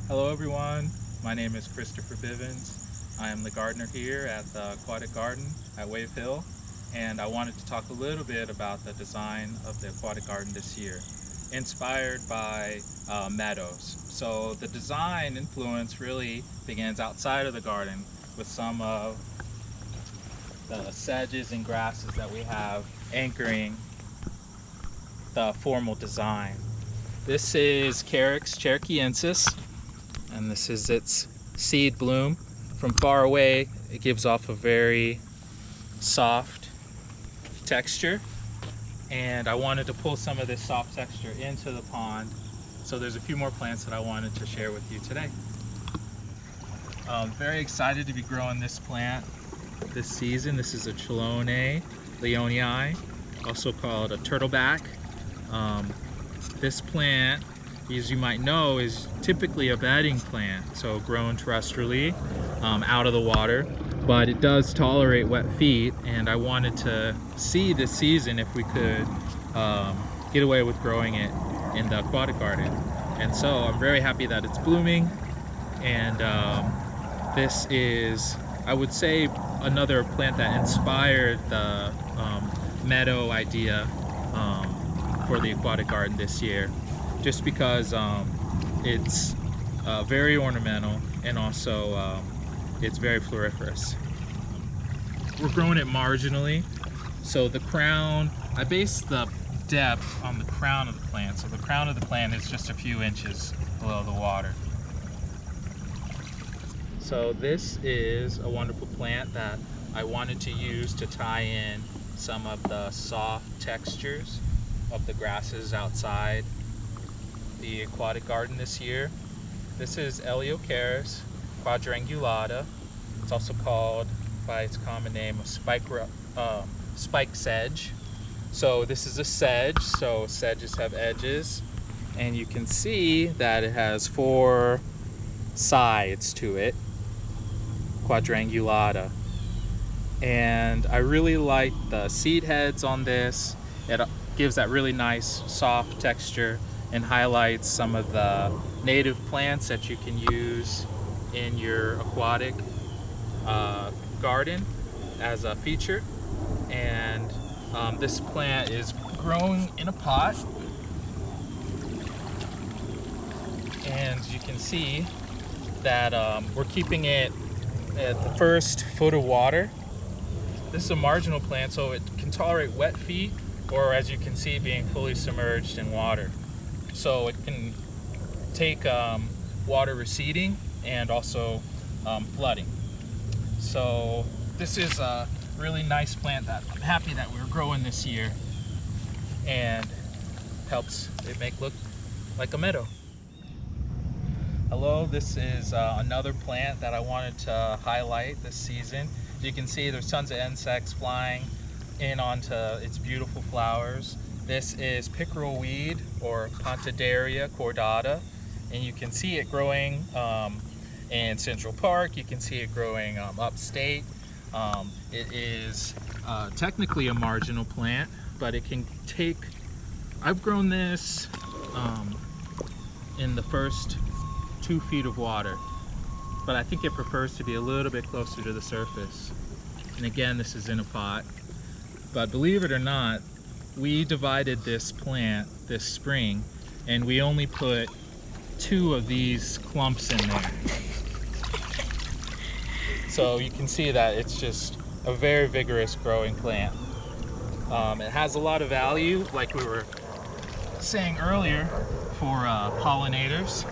Hello everyone, my name is Christopher Bivens. I am the gardener here at the Aquatic Garden at Wave Hill, and I wanted to talk a little bit about the design of the aquatic garden this year, inspired by meadows. So the design influence really begins outside of the garden with some of the sedges and grasses that we have anchoring the formal design. This is Carex cherokeensis, and this is its seed bloom. From far away, it gives off a very soft texture, and I wanted to pull some of this soft texture into the pond. So there's a few more plants that I wanted to share with you today. I'm very excited to be growing this plant this season. This is a Chelone leonii, also called a turtleback. This plant, as you might know, is typically a bedding plant, so grown terrestrially out of the water, but it does tolerate wet feet, and I wanted to see this season if we could get away with growing it in the aquatic garden. And so I'm very happy that it's blooming, and this is, I would say, another plant that inspired the meadow idea for the aquatic garden this year, just because it's very ornamental, and also it's very floriferous. We're growing it marginally, so the crown, I base the depth on the crown of the plant, so the crown of the plant is just a few inches below the water. So this is a wonderful plant that I wanted to use to tie in some of the soft textures of the grasses outside the aquatic garden this year. This is Eleocharis quadrangulata. It's also called by its common name of spike sedge. So this is a sedge, so sedges have edges, and you can see that it has 4 sides to it, quadrangulata. And I really like the seed heads on this. It gives that really nice soft texture and highlights some of the native plants that you can use in your aquatic garden as a feature. And this plant is growing in a pot, and you can see that we're keeping it at the first foot of water. This is a marginal plant, so it can tolerate wet feet, or as you can see, being fully submerged in water. So it can take water receding and also flooding. So this is a really nice plant that I'm happy that we're growing this year, and helps it make look like a meadow. Hello, this is another plant that I wanted to highlight this season. You can see there's tons of insects flying in onto its beautiful flowers. This is Pickerel Weed, or Pontidaria cordata, and you can see it growing in Central Park. You can see it growing upstate. It is technically a marginal plant, but it can take, I've grown this in the first 2 feet of water, but I think it prefers to be a little bit closer to the surface. And again, this is in a pot, but believe it or not, we divided this plant this spring, and we only put 2 of these clumps in there. So you can see that it's just a very vigorous growing plant. It has a lot of value, like we were saying earlier, for pollinators,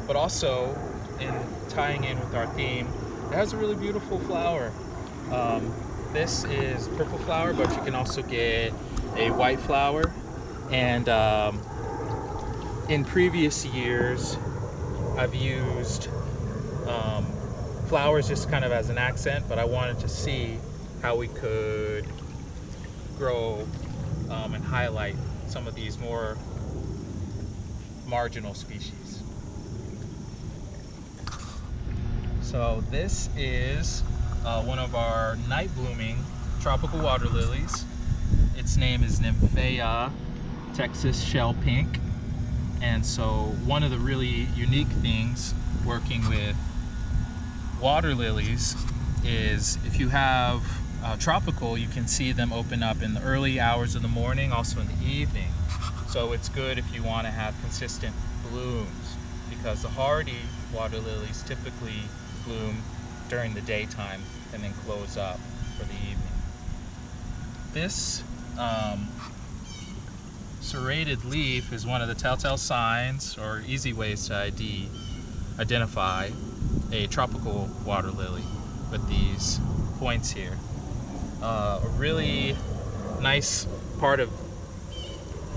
but also in tying in with our theme, it has a really beautiful flower. This is purple flower, but you can also get a white flower. And in previous years, I've used flowers just kind of as an accent, but I wanted to see how we could grow and highlight some of these more marginal species. So this is one of our night blooming tropical water lilies. Its name is Nymphaea Texas Shell Pink. And so one of the really unique things working with water lilies is if you have tropical, you can see them open up in the early hours of the morning, also in the evening. So it's good if you want to have consistent blooms, because the hardy water lilies typically bloom during the daytime and then close up for the evening. This serrated leaf is one of the telltale signs or easy ways to identify a tropical water lily with these points here. A really nice part of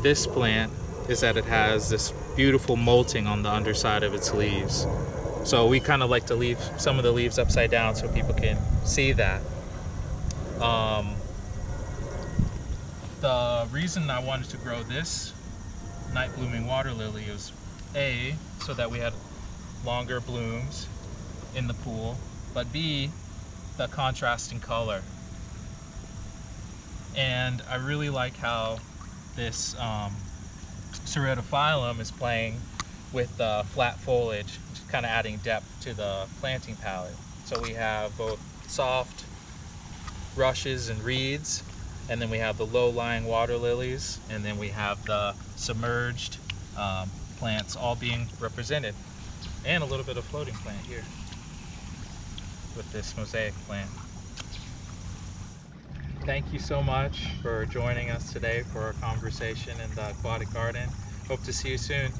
this plant is that it has this beautiful molting on the underside of its leaves. So we kind of like to leave some of the leaves upside down so people can see that. The reason I wanted to grow this night blooming water lily is A, so that we had longer blooms in the pool, but B, the contrasting color. And I really like how this Ceratophyllum is playing with the flat foliage, kind of adding depth to the planting palette. So we have both soft rushes and reeds, and then we have the low-lying water lilies, and then we have the submerged plants all being represented, and a little bit of floating plant here with this mosaic plant. Thank you so much for joining us today for our conversation in the aquatic garden. Hope to see you soon.